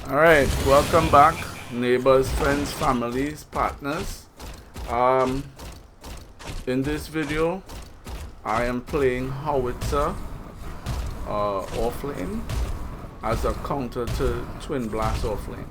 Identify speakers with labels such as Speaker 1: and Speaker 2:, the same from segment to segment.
Speaker 1: Alright, welcome back, neighbors, friends, families, partners. In this video, I am playing Howitzer, Offlane, as a counter to Twin Blast Offlane.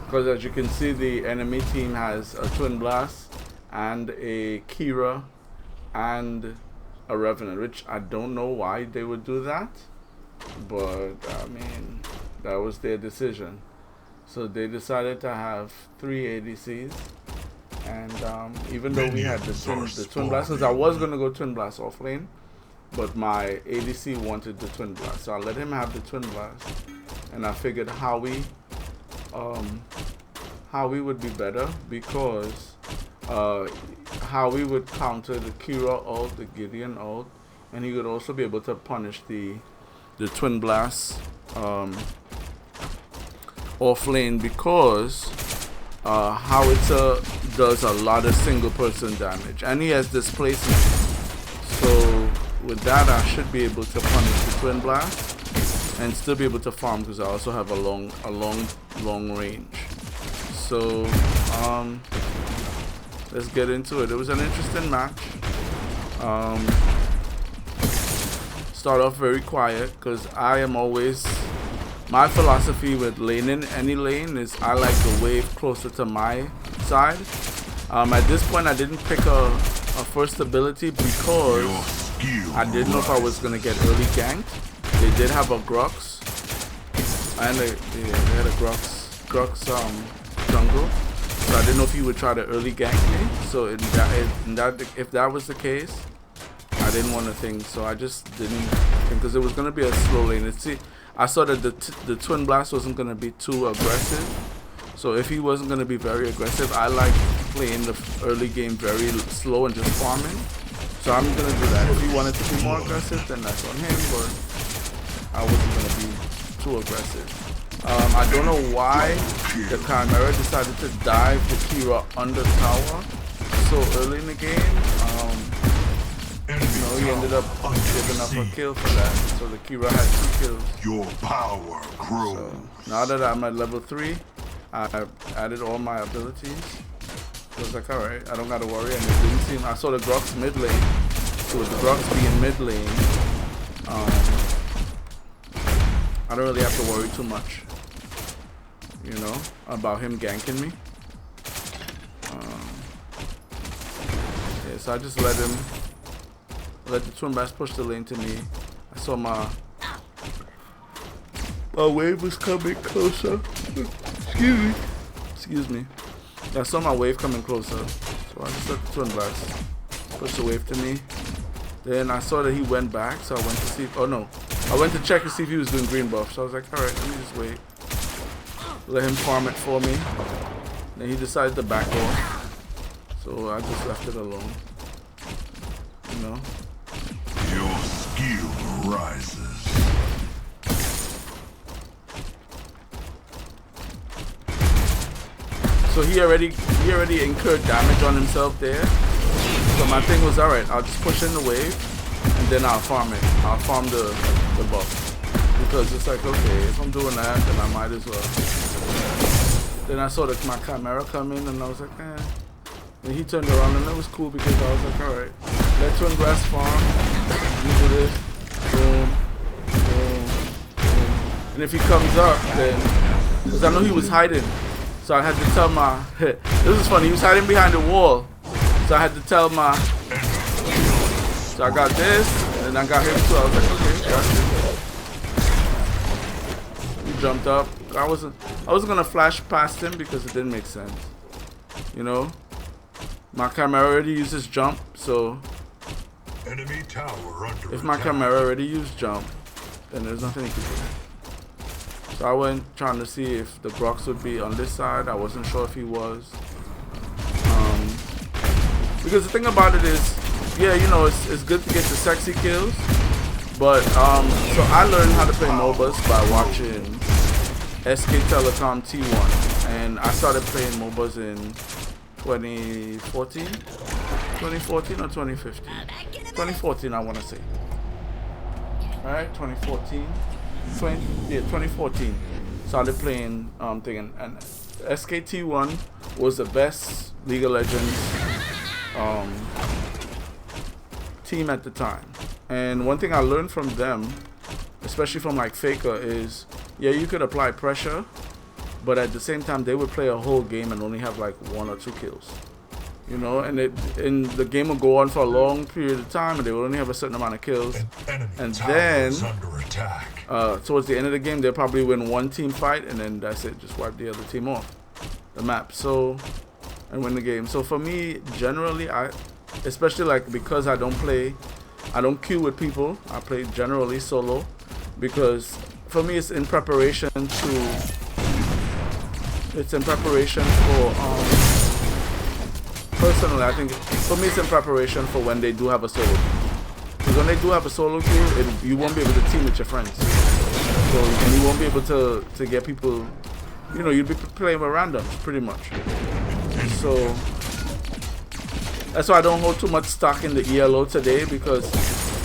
Speaker 1: Because as you can see, the enemy team has a Twin Blast and a Kira and a Revenant, which I don't know why they would do that, but I mean, that was their decision. So they decided to have 3 ADCs, and even though we had the twin blast, because I was gonna go Twin Blast Offlane, but my ADC wanted the Twin Blast, so I let him have the Twin Blast, and I figured Howie would be better because Howie would counter the Kira ult, the Gideon ult, and he would also be able to punish the Twin Blast Offlane, because Howitzer does a lot of single person damage and he has displacement. So with that, I should be able to punish the Twin Blast and still be able to farm, because I also have a long range. So let's get into it. It was an interesting match. Start off very quiet, because I am always, my philosophy with laning any lane is I like the wave closer to my side. At this point, I didn't pick a first ability because I didn't know if I was gonna get early ganked. They did have a Grux, and they had a Grux jungle, so I didn't know if he would try to early gank me. So if that was the case, I didn't want to think. So I just didn't think, because it was gonna be a slow lane. I saw that the Twin Blast wasn't going to be too aggressive. So if he wasn't going to be very aggressive, I like playing the early game very slow and just farming. So I'm going to do that. If he wanted to be more aggressive, then that's on him, but I wasn't going to be too aggressive. I don't know why the Chimera decided to dive the Kira under tower so early in the game. He ended up giving up a kill for that, so the Kira had 2 kills. Your power grows. So now that I'm at level 3, I added all my abilities. So I was like, alright, I don't gotta worry. And it didn't seem, I saw the Grux mid lane. So with the Grux being mid lane, I don't really have to worry too much, you know, about him ganking me. Yeah, so I just let the Twin Blast push the lane to me. I saw my wave was coming closer. Excuse me. I saw my wave coming closer, so I just let the Twin Blast push the wave to me. Then I saw that he went back, so I went to see. Oh no, I went to check to see if he was doing green buff. So I was like, all right, let me just wait. Let him farm it for me. Then he decided to back off, so I just left it alone. You know.
Speaker 2: Your skill rises.
Speaker 1: So he already incurred damage on himself there. So my thing was, alright, I'll just push in the wave and then I'll farm it. I'll farm the buff. Because it's like, okay, if I'm doing that, then I might as well. Then I saw my Chimera come in and I was like, eh. And he turned around and it was cool, because I was like, alright, let Twin Blast farm. You do this. Boom. Boom. Boom. And if he comes up, then, because I know he was hiding. So I had to tell my, this is funny, he was hiding behind the wall. So I had to tell my, so I got this, and then I got him too. I was like, okay, got you. He jumped up. I wasn't gonna flash past him because it didn't make sense. You know? My Chimera already uses jump, so
Speaker 2: enemy tower under
Speaker 1: if my Chimera already used jump, then there's nothing he could do. So I went trying to see if the Grux would be on this side. I wasn't sure if he was. Because the thing about it is, yeah, you know, it's good to get the sexy kills, but so I learned how to play Mobas by watching SK Telecom T1, and I started playing Mobas in 2014 or 2015? 2014, I want to say. Alright, 2014. 2014. started playing thing, and SKT1 was the best League of Legends team at the time. And one thing I learned from them, especially from like Faker, is yeah, you could apply pressure, but at the same time they would play a whole game and only have like 1 or 2 kills. You know, and the game would go on for a long period of time, and they would only have a certain amount of kills. And then, towards the end of the game, they'll probably win 1 team fight, and then that's it. Just wipe the other team off the map. So, and win the game. So for me, generally, especially like because I don't queue with people. I play generally solo, because for me it's in preparation for personally, I think for me it's in preparation for when they do have a solo queue. Because when they do have a solo queue, you won't be able to team with your friends. So, and you won't be able to get people, you know, you'd be playing with randoms pretty much. So that's why I don't hold too much stock in the ELO today, because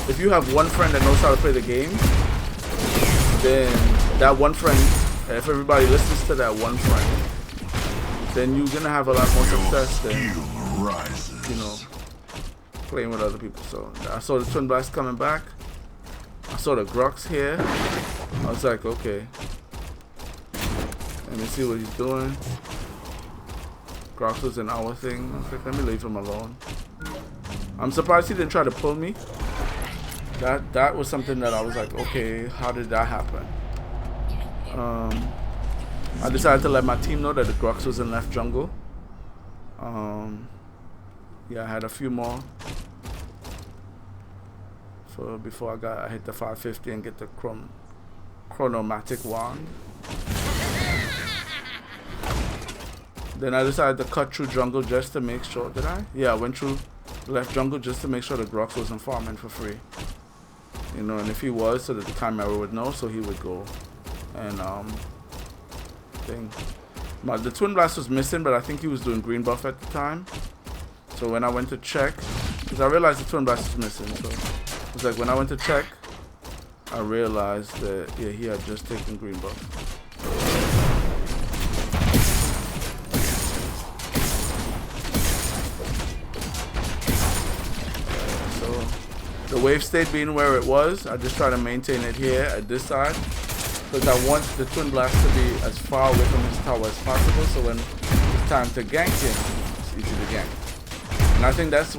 Speaker 1: if you have one friend that knows how to play the game, then that one friend, if everybody listens to that one friend, then you're gonna have a lot more success than, you know, playing with other people. So I saw the Twin Blast coming back. I saw the Grux here. I was like, okay, let me see what he's doing. Grux was in our thing. I was like, let me leave him alone. I'm surprised he didn't try to pull me. That was something that I was like, okay, how did that happen? I decided to let my team know that the Grux was in left jungle. Yeah, I had a few more before I hit the 550 and get the chronomatic wand. Then I decided to cut through jungle just to make sure. Did I? Yeah, I went through left jungle just to make sure the Grux wasn't farming for free. You know, and if he was, so that the Chimera would know, so he would go. And the Twin Blast was missing, but I think he was doing green buff at the time. So when I went to check, because I realized the Twin Blast was missing, so it was like when I went to check, I realized that yeah, he had just taken green buff. So the wave state being where it was, I just try to maintain it here at this side, because I want the Twin Blast to be as far away from his tower as possible, so when it's time to gank him, it's easy to gank. And I think that's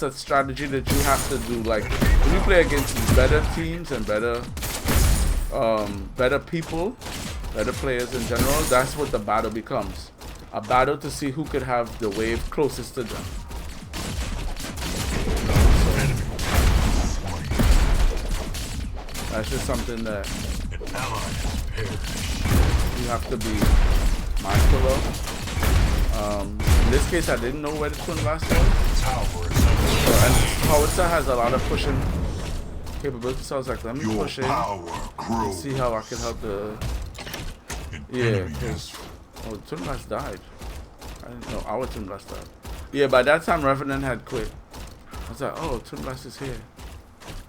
Speaker 1: a strategy that you have to do. Like when you play against better teams and better people, better players in general, that's what the battle becomes. A battle to see who could have the wave closest to them. That's just something that you have to be mindful of. In this case, I didn't know where the Twin Blast was. And Howitzer has a lot of pushing capability, so I was like, let me push in and see how I can help the... Yeah, because... Oh, the Twin Blast died. I didn't know our Twin Blast died. Yeah, by that time, Revenant had quit. I was like, oh, Twin Blast is here.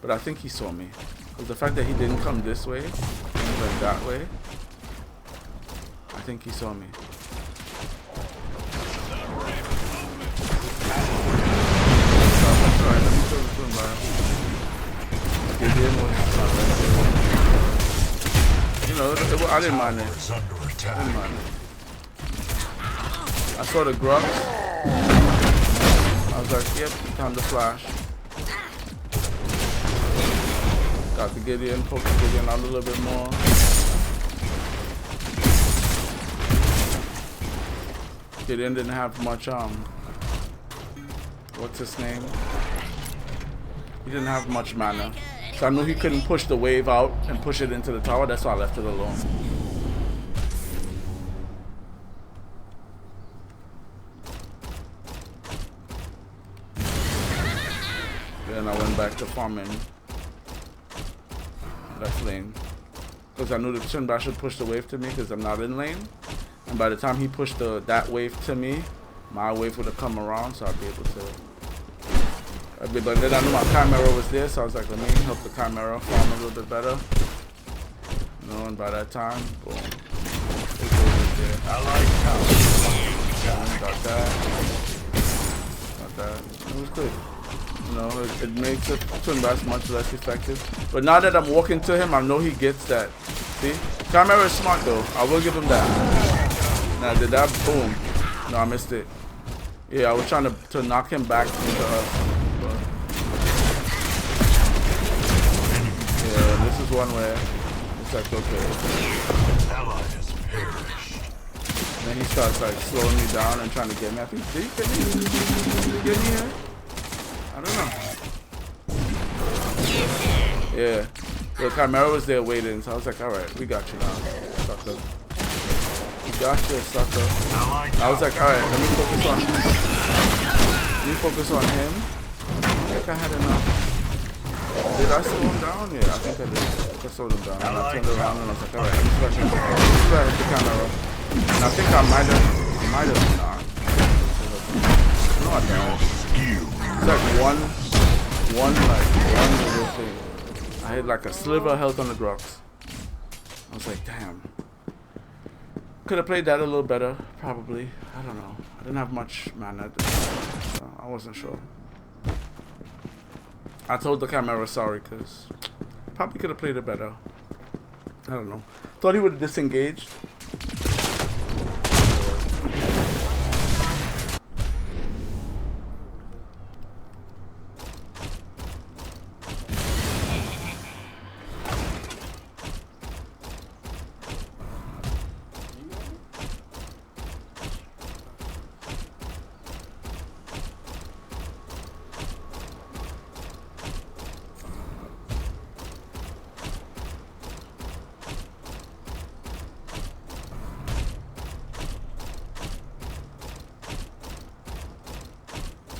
Speaker 1: But I think he saw me. Because the fact that he didn't come this way, he went that way, I think he saw me. Alright, let me throw the Twin Blast. You know, I didn't mind it. I saw the Grux. I was like, yep, time to flash. Got the Gideon, poke the Gideon out a little bit more. Gideon didn't have much, what's his name? He didn't have much mana. So I knew he couldn't push the wave out and push it into the tower, that's why I left it alone. Then I went back to farming left lane, because I knew the Twin Blast should push the wave to me because I'm not in lane, and by the time he pushed that wave to me, my wave would have come around, so I'd be able to. But then I knew my Chimera was there, so I was like, let me help the Chimera farm a little bit better. You know, and by that time, boom.
Speaker 2: Allied tower.
Speaker 1: Got that. It was good. You know, it makes the twin blast much less effective. But now that I'm walking to him, I know he gets that. See? Camera is smart though. I will give him that. Now did that? Boom. No, I missed it. Yeah, I was trying to knock him back into us. But yeah, this is one where it's like, okay.
Speaker 2: Ally has perished.
Speaker 1: And then he starts like slowing me down and trying to get me. I think, did he get me? Did he get me here? I don't know. Yeah. The Chimera was there waiting, so I was like, alright, we got you now, sucker. We got you, sucker. I was like, alright, let me focus on him. I think I had enough. Did I slow him down? Yeah, I think I did. I slowed him down. And I turned around and I was like, alright, let me try the camera. And I think I might have not. No, I don't. It's like one little thing. I had like a sliver of health on the Grox. I was like, damn. Could have played that a little better, probably. I don't know. I didn't have much mana, so I wasn't sure. I told the camera sorry, because probably could have played it better. I don't know. Thought he would have disengaged.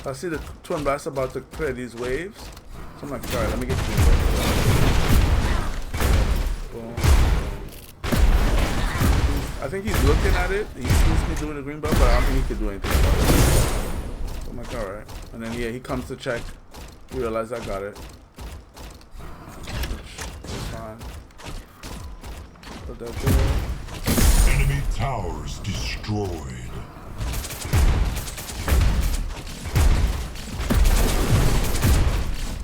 Speaker 1: I see the twin blast about to clear these waves. So I'm like, alright, let me get these waves. I think he's looking at it. He sees me doing the green buff, but I don't think he could do anything about it. So I'm like, alright. And then yeah, he comes to check. He realized I got it. Which is fine. Put that there.
Speaker 2: Enemy towers destroyed.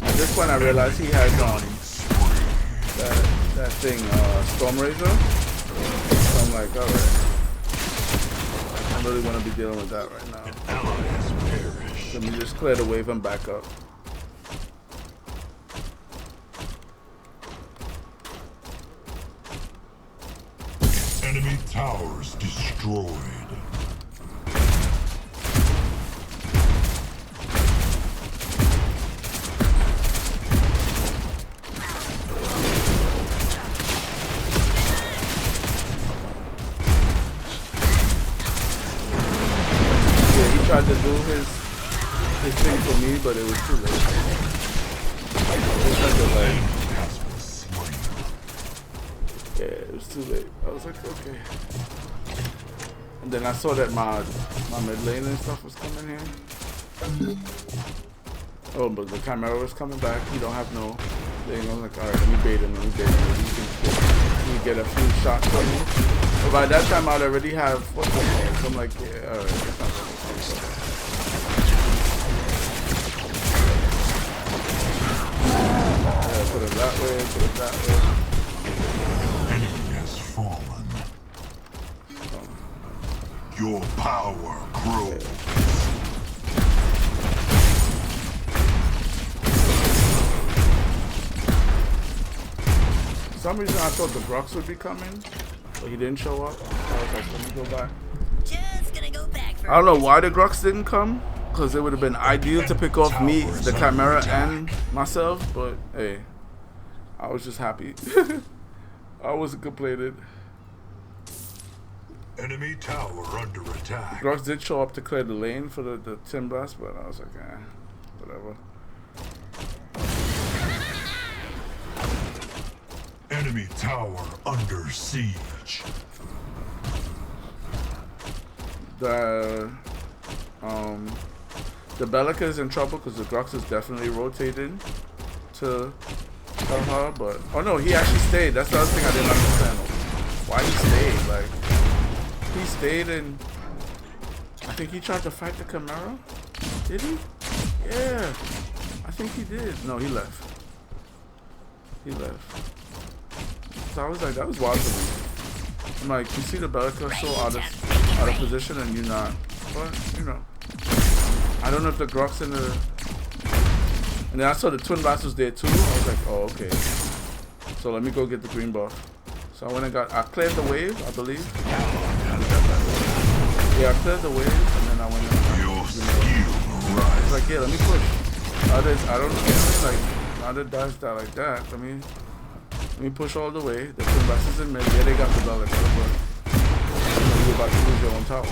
Speaker 1: At this point I realized he has that thing, Storm Razor. So I'm like, alright. I don't really want to be dealing with that right now. Let me just clear the wave and back up.
Speaker 2: Enemy towers destroyed.
Speaker 1: Tried to do his thing for me, but it was too late. Yeah, it was too late. I was like, okay. And then I saw that my mid lane and stuff was coming here. Oh, but the Chimera was coming back. He don't have no thing. I was like, alright, let me bait him. Let me get a few shots on me. But by that time, I'd already have what's the name? So I'm like, yeah, alright, that's not really fun. Yeah, put it that way, put it that way.
Speaker 2: Enemy has fallen. Your power grows.
Speaker 1: For some reason I thought the Grox would be coming, but he didn't show up. So I was like, let me go back.
Speaker 3: Just gonna go back for
Speaker 1: I don't know why the Grox didn't come, because it would have been ideal to pick off me, the Chimera, and myself, but hey, I was just happy. I wasn't complaining.
Speaker 2: Enemy tower under attack.
Speaker 1: Grox did show up to clear the lane for the Tim Blast, but I was like, whatever.
Speaker 2: Enemy tower under siege.
Speaker 1: The Bellica is in trouble because the Grox is definitely rotating to her, but oh no, he actually stayed. That's the other thing I didn't understand. Why he stayed? Like, He stayed in. I think he tried to fight the Camaro. Did he? Yeah. I think he did. No, he left. He left. So I was like, that was wild to me. I'm like, you see the Bellica so out of position and you're not. But, you know. I don't know if the Grok's in the... And then I saw the Twin Blast was there too. I was like, oh, okay. So let me go get the green buff. So I went and I cleared the wave, I believe. Yeah, I cleared the wave and then I went and I was like, yeah, let me push. I don't know, like, now that dies die like that. Let me push all the way. The Twin Blast is in mid. Yeah, they got the Bellica, but you're about to lose your own tower.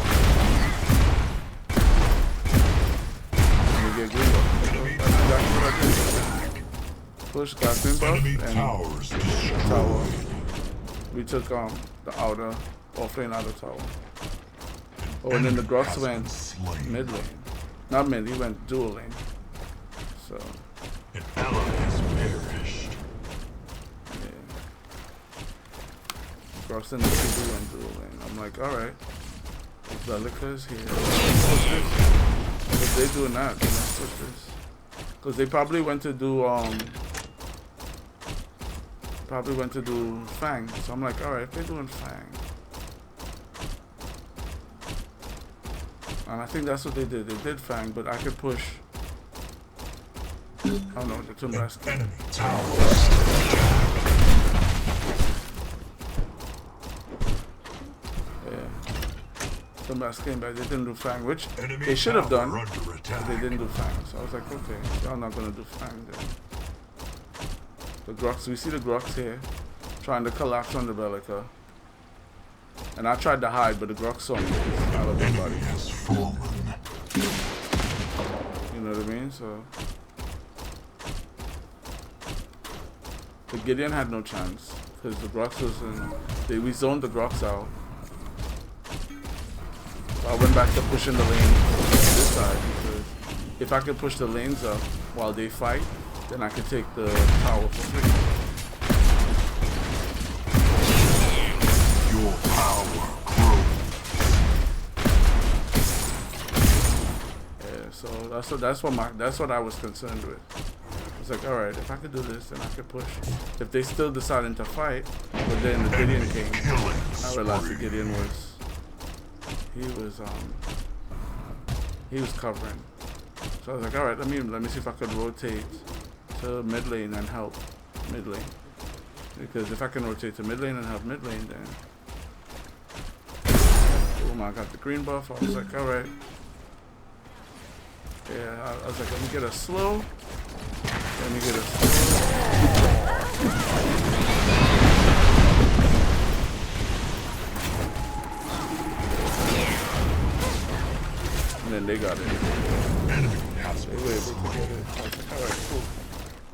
Speaker 1: Let me get green buff. That's exactly what I did. Push, got green buff, and tower. We took the outer, Offlane outer tower. Oh, and then the Grox went mid lane. Not mid, he went dual lane. So.
Speaker 2: An ally has perished.
Speaker 1: Yeah. Grox and the people went dual lane. I'm like, alright. Bellica's here. What's this? If they doing that, then let's push this. Because they probably went to do, Fang. So I'm like, alright, if they're doing Fang. And I think that's what they did. They did Fang, but I could push. Oh no, the Twin Blast.
Speaker 2: Enemy tower.
Speaker 1: Yeah. Twin Blast came back. They didn't do Fang, which they should have done. But they didn't do Fang. So I was like, okay, y'all not gonna do Fang then. The Grox, we see the Grox here, trying to collapse on the Bellica. And I tried to hide, but the Grox saw me out of my body. You know what I mean? So the Gideon had no chance because the Grox was in. We zoned the Grox out. So I went back to pushing the lane on this side because if I could push the lanes up while they fight, then I could take the tower for free.
Speaker 2: Your power grows.
Speaker 1: Yeah, so that's what I was concerned with. I was like, all right, if I could do this, then I could push. If they still decided to fight, but then the Gideon came, I realized the Gideon he was covering. So I was like, all right, let me see if I could rotate to mid lane and help mid lane. Because if I can rotate to mid lane and help mid lane, then boom, I got the green buff. I was like, all right. Yeah, I was like, let me get a slow. Let me get a slow. And then they got it. They were able to get it. I was like, all right, cool.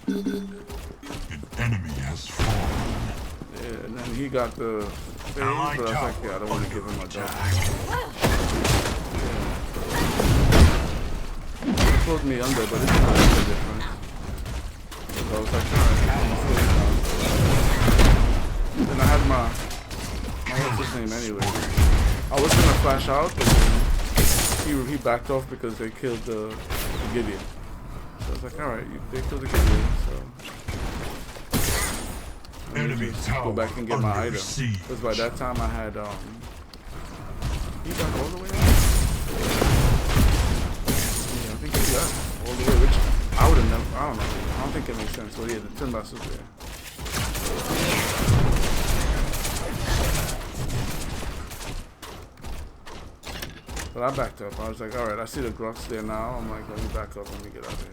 Speaker 2: An enemy has fallen.
Speaker 1: Yeah, and then he got the phase, but I was like, yeah, I don't want to give him a dog. He pulled me under, but it's not a difference. So I was like, alright, then I had my what's his name anyway. I was gonna flash out, but then he backed off because they killed the Gideon. So I was like, alright, they killed the Gideon, so let me just go back and get my item. Because by that time I had he got all the way out. Yeah, I think he got all the way, which I would have never, I don't know. I don't think it makes sense. But yeah, the Twin Blast was there. But I backed up. I was like, alright, I see the Grox there now. I'm like, let me back up, let me get out of here.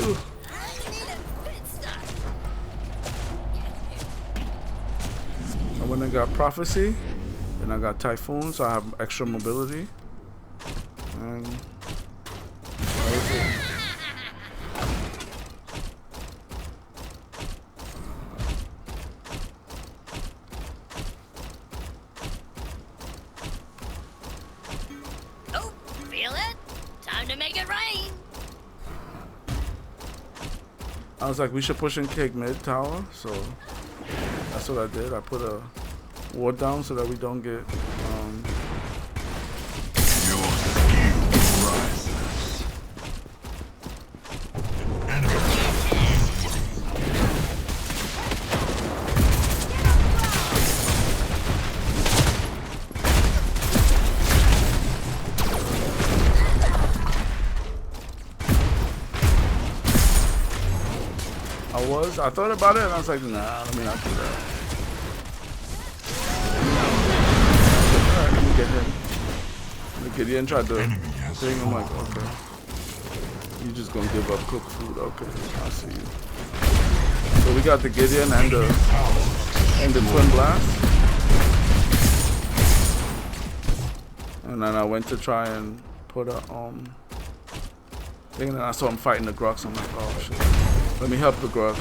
Speaker 1: Ooh. I went and got Prophecy, then I got Typhoon, so I have extra mobility. And that was it.
Speaker 3: Oh, feel it? Time to make it rain.
Speaker 1: I was like, we should push in cake mid tower, so that's what I did. I put a ward down so that we don't get
Speaker 2: Your skill rises. An enemy
Speaker 1: I thought about it and I was like, nah, let me not do that. Alright, let me get him. The Gideon tried to
Speaker 2: enemy has
Speaker 1: thing. I'm like,
Speaker 2: fallen.
Speaker 1: okay. You just gonna give up cooked food, okay. I see you. So we got the Gideon and the Twin Blast. And then I went to try and put a thing, and I saw him fighting the Grux. I'm like, oh shit. Let me help the Grux.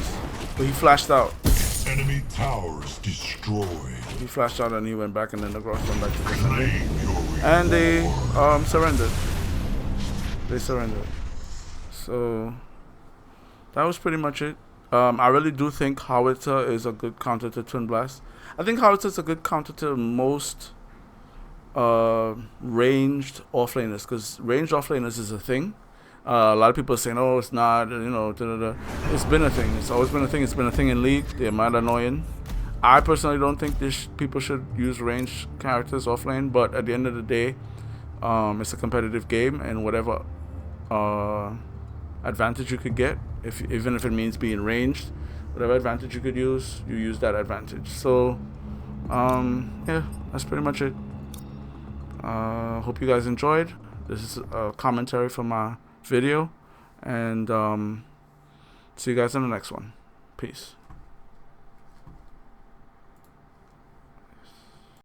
Speaker 1: But he flashed out.
Speaker 2: Enemy towers destroyed.
Speaker 1: He flashed out and he went back, and then the Grux went back to defend.
Speaker 2: Claim your
Speaker 1: And they
Speaker 2: reward.
Speaker 1: surrendered. They surrendered. So that was pretty much it. I really do think Howitzer is a good counter to Twin Blast. I think Howitzer is a good counter to most ranged offlaners, because ranged offlaners is a thing. A lot of people are saying, oh, it's not, you know, it's been a thing. It's always been a thing. It's been a thing in League. They're mad annoying. I personally don't think people should use ranged characters offlane, but at the end of the day, it's a competitive game, and whatever advantage you could get, even if it means being ranged, whatever advantage you could use, you use that advantage. So, yeah, that's pretty much it. Hope you guys enjoyed. This is a commentary for my video, and see you guys in the next one. Peace.